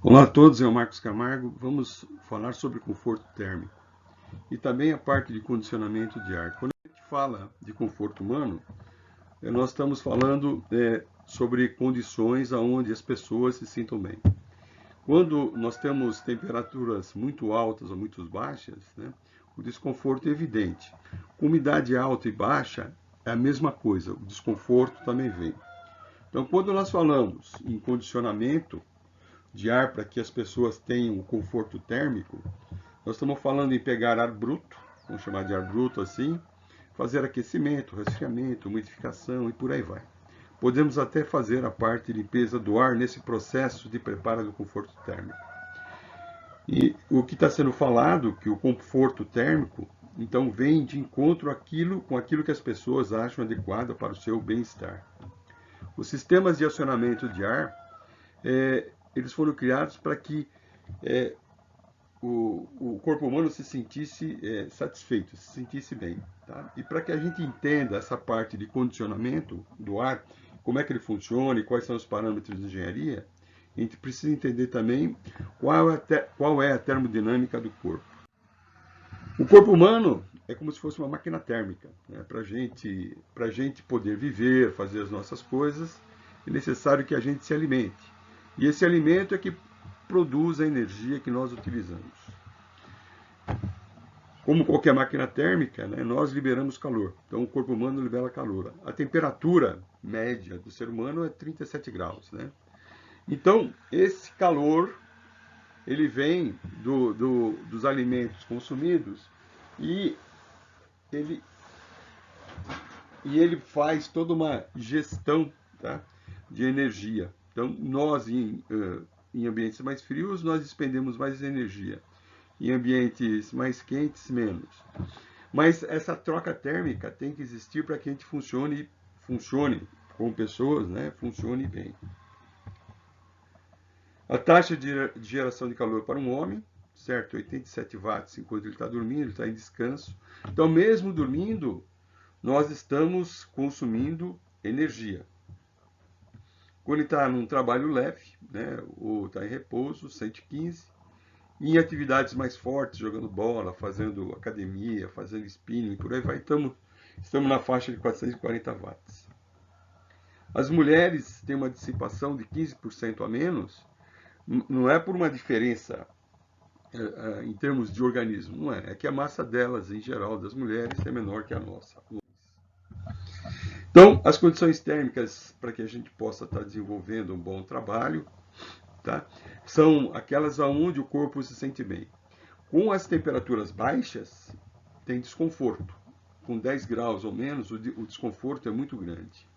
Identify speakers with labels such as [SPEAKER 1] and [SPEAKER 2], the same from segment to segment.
[SPEAKER 1] Olá a todos, eu Marcos Camargo. Vamos falar sobre conforto térmico e também a parte de condicionamento de ar. Quando a gente fala de conforto humano, nós estamos falando sobre condições onde as pessoas se sintam bem. Quando nós temos temperaturas muito altas ou muito baixas, né, o desconforto é evidente. Com umidade alta e baixa é a mesma coisa, o desconforto também vem. Então, quando nós falamos em condicionamento de ar para que as pessoas tenham o conforto térmico, nós estamos falando em pegar ar bruto, vamos chamar de ar bruto assim, fazer aquecimento, resfriamento, umidificação e por aí vai. Podemos até fazer a parte de limpeza do ar nesse processo de preparo do conforto térmico. E o que está sendo falado, que o conforto térmico, então vem de encontro com aquilo que as pessoas acham adequado para o seu bem-estar. Os sistemas de acionamento de ar, eles foram criados para que o corpo humano se sentisse satisfeito, se sentisse bem. Tá? E para que a gente entenda essa parte de condicionamento do ar, como é que ele funciona e quais são os parâmetros de engenharia, a gente precisa entender também qual é a termodinâmica do corpo. O corpo humano é como se fosse uma máquina térmica. Né? Para a gente poder viver, fazer as nossas coisas, é necessário que a gente se alimente. E esse alimento é que produz a energia que nós utilizamos. Como qualquer máquina térmica, né, nós liberamos calor. Então, o corpo humano libera calor. A temperatura média do ser humano é 37 graus. Né? Então, esse calor, ele vem dos alimentos consumidos e ele faz toda uma gestão, tá, de energia. Então, nós, em ambientes mais frios, nós expendemos mais energia. Em ambientes mais quentes, menos. Mas essa troca térmica tem que existir para que a gente funcione com pessoas, né? Funcione bem. A taxa de geração de calor para um homem, certo? 87 watts enquanto ele está dormindo, ele está em descanso. Então, mesmo dormindo, nós estamos consumindo energia. Quando ele está num trabalho leve, né? Ou está em repouso, 115. E em atividades mais fortes, jogando bola, fazendo academia, fazendo spinning, por aí vai, estamos na faixa de 440 watts. As mulheres têm uma dissipação de 15% a menos, não é por uma diferença em termos de organismo, não é. É que a massa delas, em geral, das mulheres, é menor que a nossa. Então, as condições térmicas para que a gente possa estar desenvolvendo um bom trabalho, tá? São aquelas onde o corpo se sente bem. Com as temperaturas baixas, tem desconforto. Com 10 graus ou menos, o desconforto é muito grande.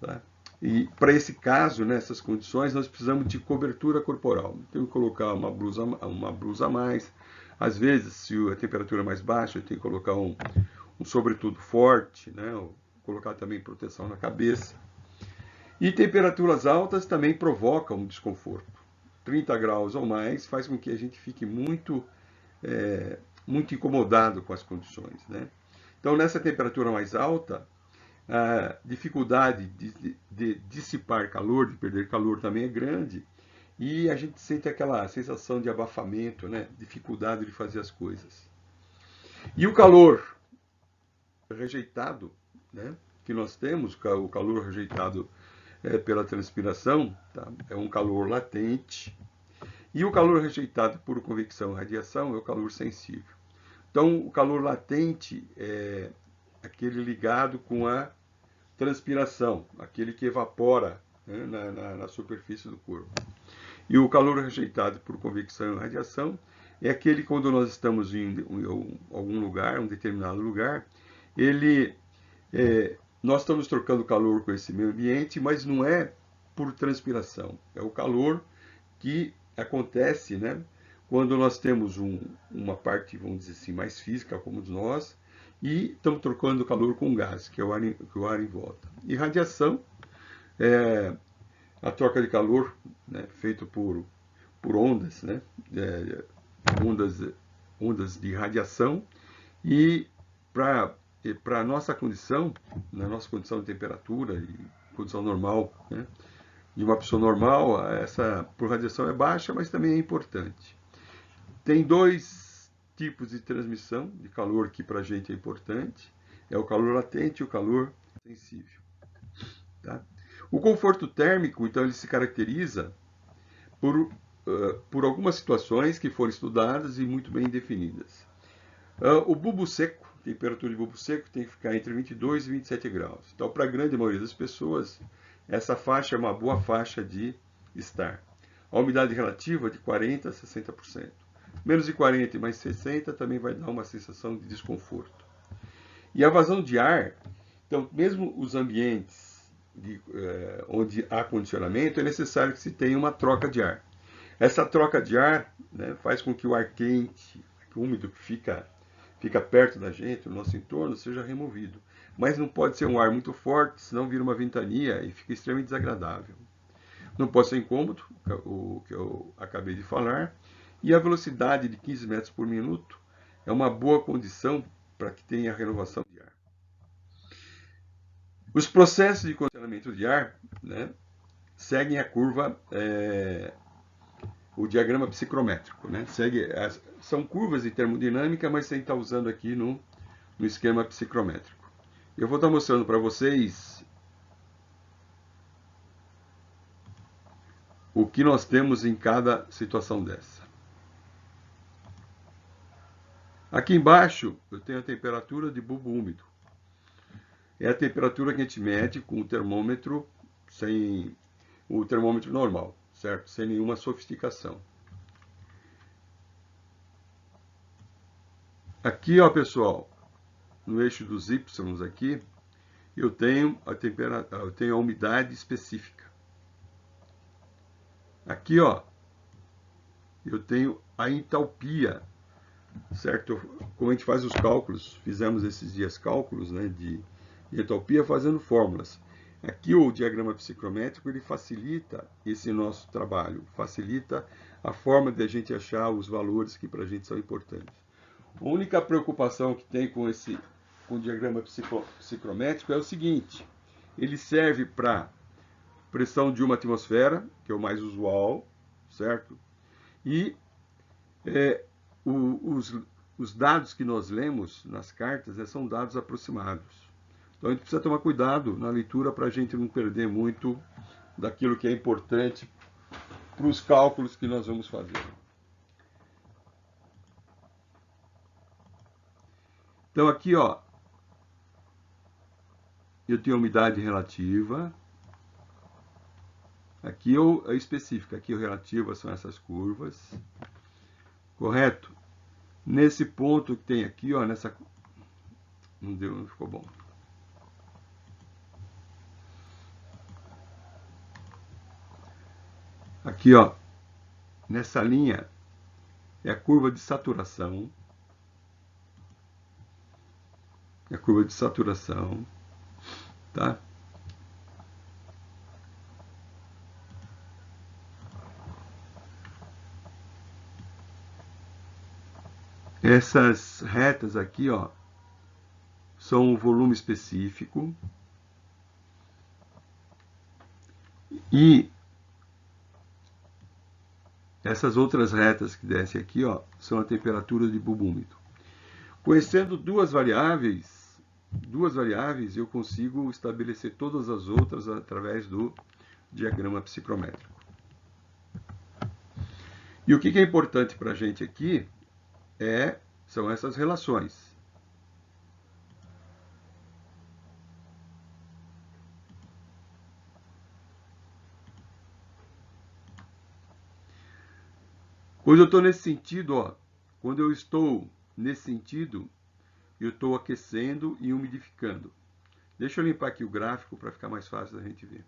[SPEAKER 1] Tá? E para esse caso, nessas condições, nós precisamos de cobertura corporal. Tenho que colocar uma blusa a mais. Às vezes, se a temperatura é mais baixa, eu tenho que colocar um sobretudo forte, né? Colocar também proteção na cabeça. E temperaturas altas também provocam um desconforto. 30 graus ou mais faz com que a gente fique muito incomodado com as condições. Né? Então, nessa temperatura mais alta, a dificuldade de dissipar calor, de perder calor também é grande, e a gente sente aquela sensação de abafamento, né? Dificuldade de fazer as coisas. E o calor rejeitado, né? Que nós temos, o calor rejeitado pela transpiração, tá? É um calor latente, e o calor rejeitado por convecção e radiação é o calor sensível. Então, o calor latente é aquele ligado com a transpiração, aquele que evapora, né, na superfície do corpo. E o calor rejeitado por convecção e radiação é aquele quando nós estamos em algum lugar, um determinado lugar, nós estamos trocando calor com esse meio ambiente, mas não é por transpiração, é o calor que acontece, né, quando nós temos uma parte, vamos dizer assim, mais física, como nós, e estamos trocando calor com gás, que é o ar em volta. E radiação é a troca de calor, né, feito por ondas, né, ondas de radiação, e para nossa condição, na nossa condição de temperatura e condição normal, né, de uma pessoa normal, essa por radiação é baixa, mas também é importante. Tem dois tipos de transmissão de calor que para a gente é importante. É o calor latente e o calor sensível. Tá? O conforto térmico, então, ele se caracteriza por algumas situações que foram estudadas e muito bem definidas. O bulbo seco, a temperatura de bulbo seco tem que ficar entre 22 e 27 graus. Então, para a grande maioria das pessoas, essa faixa é uma boa faixa de estar. A umidade relativa de 40% a 60%. Menos de 40 e mais 60 também vai dar uma sensação de desconforto. E a vazão de ar, então, mesmo os ambientes onde há condicionamento, é necessário que se tenha uma troca de ar. Essa troca de ar, né, faz com que o ar quente, úmido que fica perto da gente, no nosso entorno, seja removido. Mas não pode ser um ar muito forte, senão vira uma ventania e fica extremamente desagradável. Não pode ser incômodo, o que eu acabei de falar, e a velocidade de 15 metros por minuto é uma boa condição para que tenha renovação de ar. Os processos de condicionamento de ar, né, seguem a curva, o diagrama psicrométrico. Né? São curvas de termodinâmica, mas sem estar usando aqui no esquema psicrométrico. Eu vou estar mostrando para vocês o que nós temos em cada situação dessa. Aqui embaixo eu tenho a temperatura de bulbo úmido. É a temperatura que a gente mede com o termômetro normal, certo? Sem nenhuma sofisticação. Aqui, ó, pessoal, no eixo dos Y aqui, eu tenho a umidade específica. Aqui, ó, eu tenho a entalpia, certo? Como a gente faz os cálculos, fizemos esses dias cálculos, né, de entalpia fazendo fórmulas. Aqui o diagrama psicrométrico ele facilita esse nosso trabalho, facilita a forma de a gente achar os valores que para a gente são importantes. A única preocupação que tem com o diagrama psicrométrico é o seguinte: ele serve para pressão de uma atmosfera, que é o mais usual, certo? E os dados que nós lemos nas cartas são dados aproximados. Então a gente precisa tomar cuidado na leitura para a gente não perder muito daquilo que é importante para os cálculos que nós vamos fazer. Então aqui, ó, eu tenho a umidade relativa. Aqui é específica, aqui o relativa são essas curvas. Correto? Nesse ponto que tem aqui, ó, nessa... Não ficou bom. Aqui, ó, nessa linha é a curva de saturação. É a curva de saturação, tá? Essas retas aqui, ó, são o volume específico. E essas outras retas que descem aqui, ó, são a temperatura de bulbo úmido. Conhecendo duas variáveis, eu consigo estabelecer todas as outras através do diagrama psicrométrico. E o que é importante para a gente aqui são essas relações. Quando eu estou nesse sentido, ó, quando eu estou nesse sentido, eu estou aquecendo e umidificando. Deixa eu limpar aqui o gráfico para ficar mais fácil da gente ver.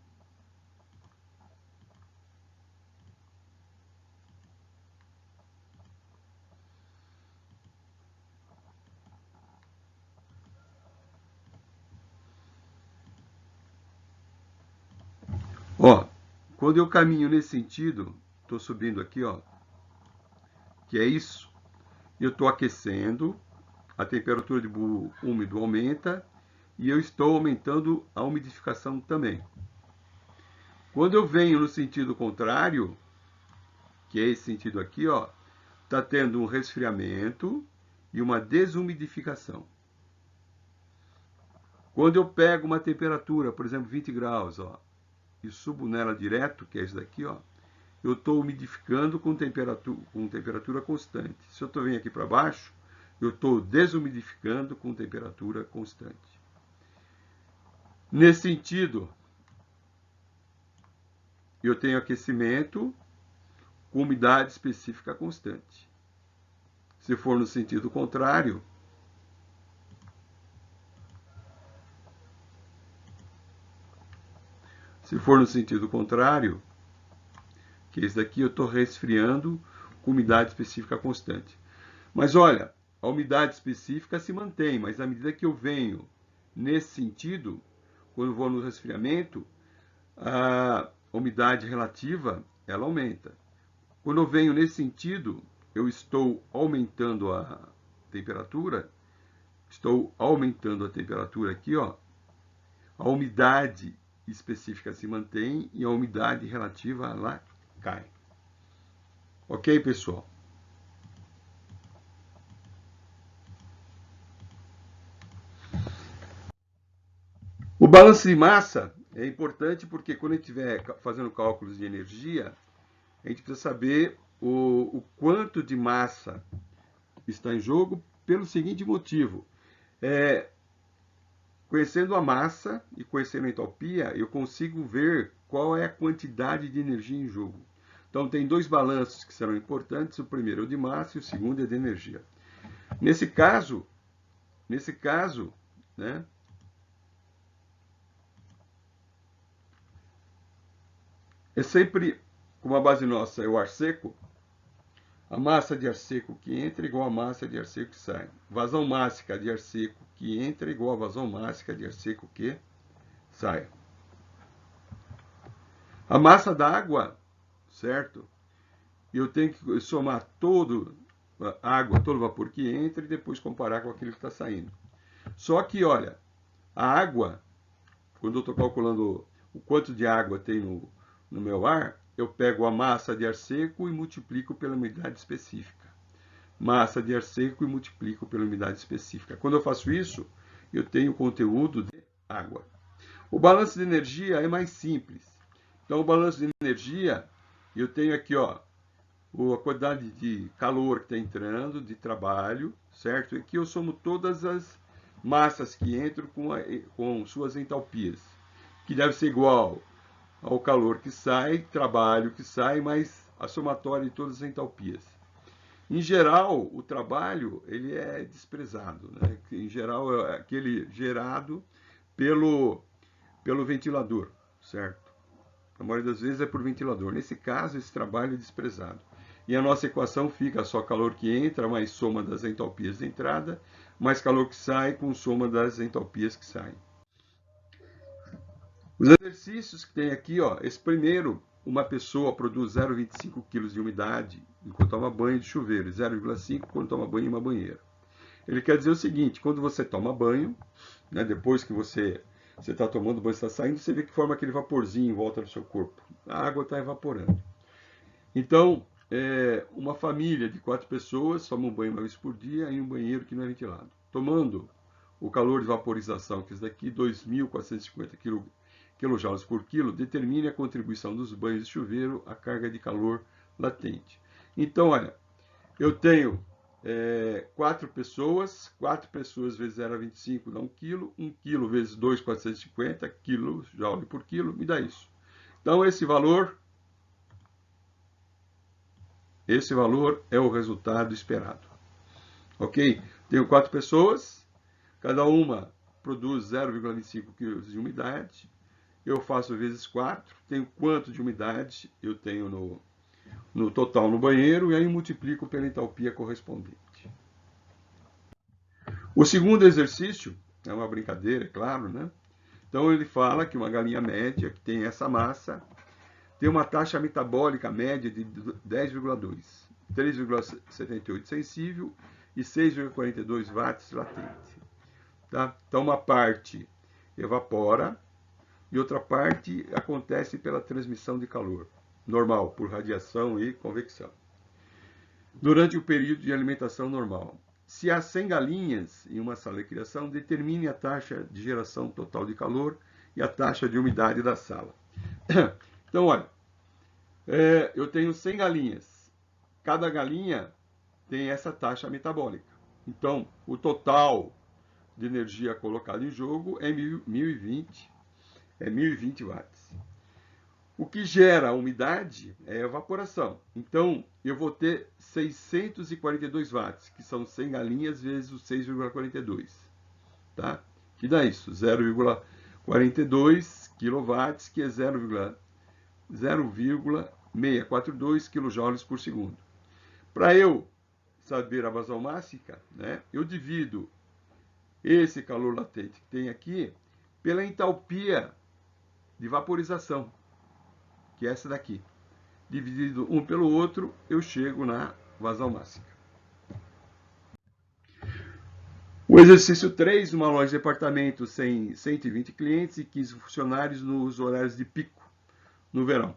[SPEAKER 1] Ó, quando eu caminho nesse sentido, estou subindo aqui, ó, que é isso, eu estou aquecendo, a temperatura de bulbo úmido aumenta e eu estou aumentando a umidificação também. Quando eu venho no sentido contrário, que é esse sentido aqui, ó, está tendo um resfriamento e uma desumidificação. Quando eu pego uma temperatura, por exemplo, 20 graus, ó, e subo nela direto, que é isso daqui, ó, eu estou umidificando com temperatura constante. Se eu venho aqui para baixo, eu estou desumidificando com temperatura constante. Nesse sentido, eu tenho aquecimento com umidade específica constante. Se for no sentido contrário, que esse daqui eu estou resfriando com umidade específica constante. Mas olha, a umidade específica se mantém, mas à medida que eu venho nesse sentido, quando eu vou no resfriamento, a umidade relativa ela aumenta. Quando eu venho nesse sentido, eu estou aumentando a temperatura, aqui, ó. A umidade específica se mantém e a umidade relativa lá cai. Ok, pessoal? O balanço de massa é importante porque quando a gente estiver fazendo cálculos de energia, a gente precisa saber o quanto de massa está em jogo pelo seguinte motivo. Conhecendo a massa e conhecendo a entalpia, eu consigo ver qual é a quantidade de energia em jogo. Então, tem dois balanços que serão importantes. O primeiro é o de massa e o segundo é de energia. Nesse caso, né, é sempre, como a base nossa é o ar seco, a massa de ar seco que entra é igual a massa de ar seco que sai. Vazão mássica de ar seco que entra é igual a vazão mássica de ar seco que sai. A massa da água, certo? Eu tenho que somar toda a água, todo o vapor que entra e depois comparar com aquilo que está saindo. Só que, olha, a água, quando eu estou calculando o quanto de água tem no meu ar, eu pego a massa de ar seco e multiplico pela umidade específica. Massa de ar seco e multiplico pela umidade específica. Quando eu faço isso, eu tenho conteúdo de água. O balanço de energia é mais simples. Então, o balanço de energia, eu tenho aqui, ó, a quantidade de calor que está entrando, de trabalho, certo? E aqui eu somo todas as massas que entram com suas entalpias, que deve ser igual ao calor que sai, trabalho que sai, mais a somatória de todas as entalpias. Em geral, o trabalho ele é desprezado, né? Em geral, é aquele gerado pelo ventilador, certo? A maioria das vezes é por ventilador. Nesse caso, esse trabalho é desprezado. E a nossa equação fica só calor que entra, mais soma das entalpias de entrada, mais calor que sai, com soma das entalpias que saem. Os exercícios que tem aqui, ó, esse primeiro, uma pessoa produz 0,25 kg de umidade enquanto toma banho de chuveiro, 0,5 quando toma banho em uma banheira. Ele quer dizer o seguinte, quando você toma banho, né, depois que você está tomando banho, está saindo, você vê que forma aquele vaporzinho em volta do seu corpo. A água está evaporando. Então, uma família de 4 pessoas toma um banho uma vez por dia em um banheiro que não é ventilado. Tomando o calor de vaporização, que é esse daqui, 2.450 kJ por quilo, determine a contribuição dos banhos de chuveiro à carga de calor latente. Então, olha, eu tenho 4 pessoas vezes 0,25 dá 1 kg, 1 kg vezes 2.450 kJ por quilo, me dá isso. Então, esse valor é o resultado esperado. Ok? Tenho 4 pessoas, cada uma produz 0,25 kg de umidade. Eu faço vezes 4, tenho quanto de umidade eu tenho no total no banheiro, e aí multiplico pela entalpia correspondente. O segundo exercício é uma brincadeira, é claro, né? Então ele fala que uma galinha média que tem essa massa tem uma taxa metabólica média de 10,2, 3,78 sensível e 6,42 watts latente. Tá? Então uma parte evapora, e outra parte acontece pela transmissão de calor, normal, por radiação e convecção. Durante o período de alimentação normal. Se há 100 galinhas em uma sala de criação, determine a taxa de geração total de calor e a taxa de umidade da sala. Então, olha, eu tenho 100 galinhas. Cada galinha tem essa taxa metabólica. Então, o total de energia colocada em jogo é 1020 watts. O que gera a umidade é a evaporação. Então, eu vou ter 642 watts, que são 100 galinhas vezes o 6,42. Tá? Que dá isso, 0,42 kW, que é 0,642 kJ por segundo. Para eu saber a vazão máxima, né, eu divido esse calor latente que tem aqui pela entalpia de vaporização, que é essa daqui. Dividido um pelo outro, eu chego na vazão máxima. O exercício 3, uma loja de departamentos tem 120 clientes e 15 funcionários nos horários de pico, no verão.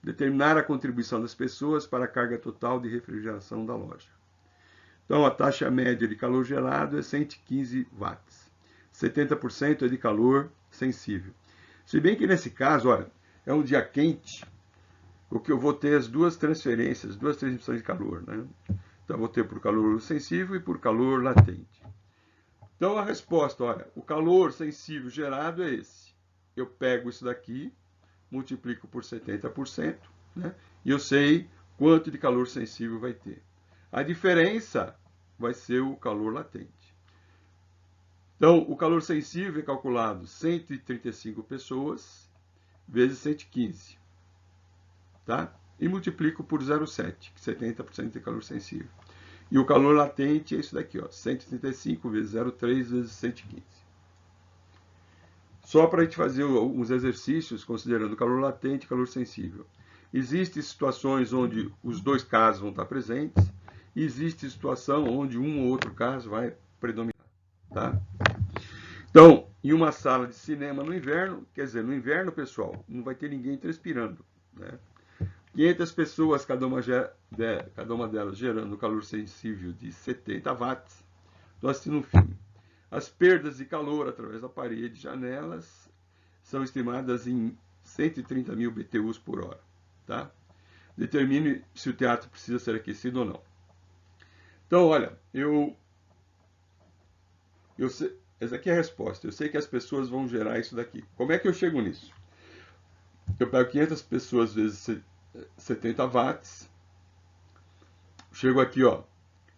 [SPEAKER 1] Determinar a contribuição das pessoas para a carga total de refrigeração da loja. Então, a taxa média de calor gerado é 115 watts. 70% é de calor sensível. Se bem que nesse caso, olha, é um dia quente, o que eu vou ter as duas transferências, duas transmissões de calor, né? Então, eu vou ter por calor sensível e por calor latente. Então, a resposta, olha, o calor sensível gerado é esse. Eu pego isso daqui, multiplico por 70%, né? E eu sei quanto de calor sensível vai ter. A diferença vai ser o calor latente. Então, o calor sensível é calculado 135 pessoas vezes 115. Tá? E multiplico por 0,7, que 70% de calor sensível. E o calor latente é isso daqui, ó, 135 vezes 0,3 vezes 115. Só para a gente fazer alguns exercícios, considerando calor latente e calor sensível. Existem situações onde os dois casos vão estar presentes, e existe situação onde um ou outro caso vai predominar. Tá? Então, em uma sala de cinema no inverno, quer dizer, no inverno, pessoal, não vai ter ninguém transpirando, né? 500 pessoas, cada uma delas gerando calor sensível de 70 watts. Estou assistindo um filme. As perdas de calor através da parede e janelas são estimadas em 130 mil BTUs por hora. Tá? Determine se o teatro precisa ser aquecido ou não. Então, olha, essa aqui é a resposta. Eu sei que as pessoas vão gerar isso daqui. Como é que eu chego nisso? Eu pego 500 pessoas vezes 70 watts. Chego aqui, ó,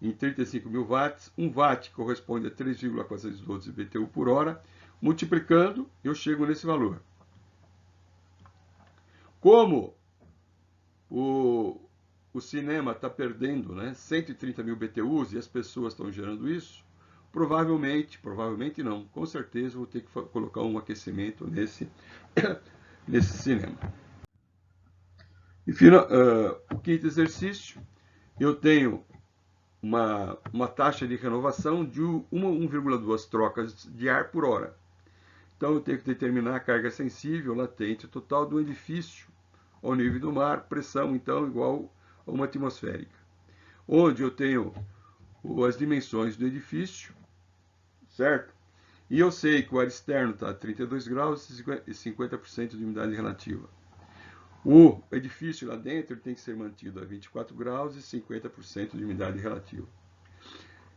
[SPEAKER 1] em 35 mil watts. 1 watt corresponde a 3,412 BTU por hora. Multiplicando, eu chego nesse valor. Como o cinema está perdendo, né, 130 mil BTUs e as pessoas estão gerando isso, provavelmente não, com certeza vou ter que colocar um aquecimento nesse cinema. E o quinto exercício, eu tenho uma taxa de renovação de 1,2 trocas de ar por hora. Então, eu tenho que determinar a carga sensível, latente total do edifício ao nível do mar, pressão, então, igual a uma atmosférica. Onde eu tenho as dimensões do edifício, certo? E eu sei que o ar externo está a 32 graus e 50% de umidade relativa. O edifício lá dentro tem que ser mantido a 24 graus e 50% de umidade relativa.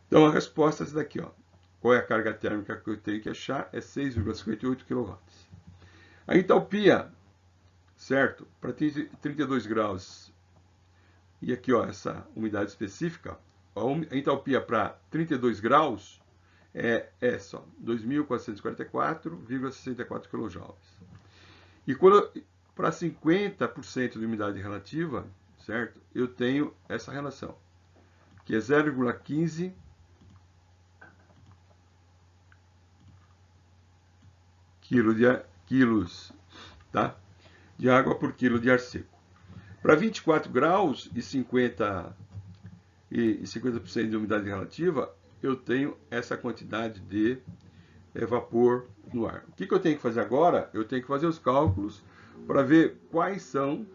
[SPEAKER 1] Então, a resposta é essa daqui, ó. Qual é a carga térmica que eu tenho que achar? É 6,58 kW. A entalpia, certo? Para 32 graus, e aqui, ó, essa umidade específica, a entalpia para 32 graus é essa, 2.444,64 kJ. E para 50% de umidade relativa, certo? Eu tenho essa relação, que é 0,15 quilos, tá? De água por quilo de ar seco. Para 24 graus e 50% de umidade relativa, eu tenho essa quantidade de vapor no ar. O que eu tenho que fazer agora? Eu tenho que fazer os cálculos para ver quais são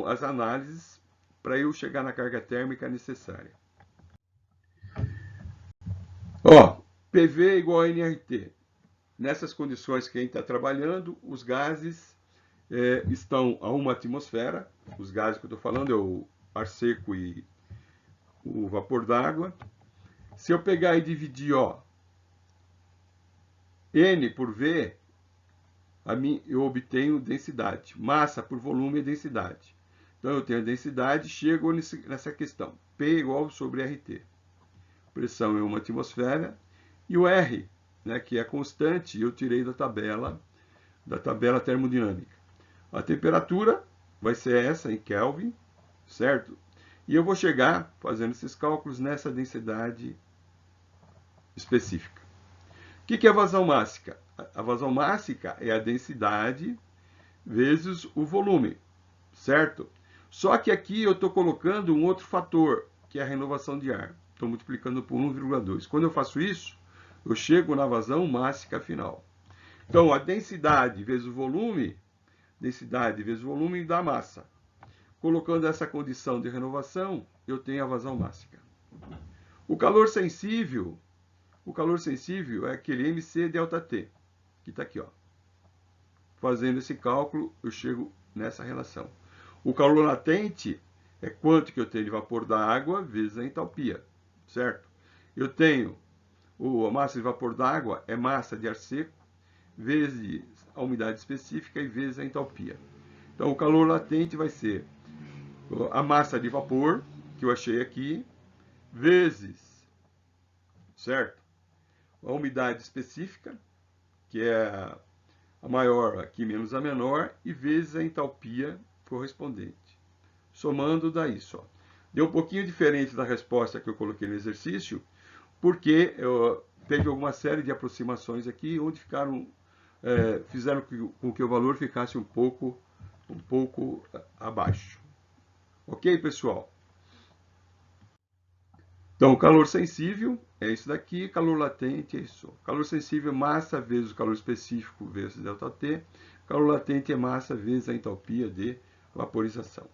[SPEAKER 1] as análises para eu chegar na carga térmica necessária. Ó, PV é igual a nRT. Nessas condições que a gente está trabalhando, os gases estão a 1 atmosfera. Os gases que eu estou falando é o ar seco e o vapor d'água. Se eu pegar e dividir, ó, N por V, eu obtenho densidade. Massa por volume é densidade. Então, eu tenho a densidade, chego nessa questão. P igual sobre RT. Pressão é 1 atmosfera. E o R, né, que é constante, eu tirei da tabela termodinâmica. A temperatura vai ser essa em Kelvin, certo? E eu vou chegar, fazendo esses cálculos, nessa densidade específica. O que é a vazão mássica? A vazão mássica é a densidade vezes o volume, certo? Só que aqui eu estou colocando um outro fator, que é a renovação de ar. Estou multiplicando por 1,2. Quando eu faço isso, eu chego na vazão mássica final. Então, a densidade vezes o volume dá massa. Colocando essa condição de renovação, eu tenho a vazão mássica. O calor sensível é aquele MC delta T, que está aqui, ó. Fazendo esse cálculo, eu chego nessa relação. O calor latente é quanto que eu tenho de vapor da água vezes a entalpia, certo? Eu tenho a massa de vapor d'água é massa de ar seco vezes a umidade específica e vezes a entalpia. Então, o calor latente vai ser a massa de vapor, que eu achei aqui, vezes, certo? A umidade específica, que é a maior aqui menos a menor, e vezes a entalpia correspondente. Somando dá isso, ó. Deu um pouquinho diferente da resposta que eu coloquei no exercício, porque teve alguma série de aproximações aqui, onde fizeram com que o valor ficasse um pouco abaixo. Ok, pessoal? Então, calor sensível é isso daqui, calor latente é isso. Calor sensível é massa vezes o calor específico vezes ΔT. Calor latente é massa vezes a entalpia de vaporização.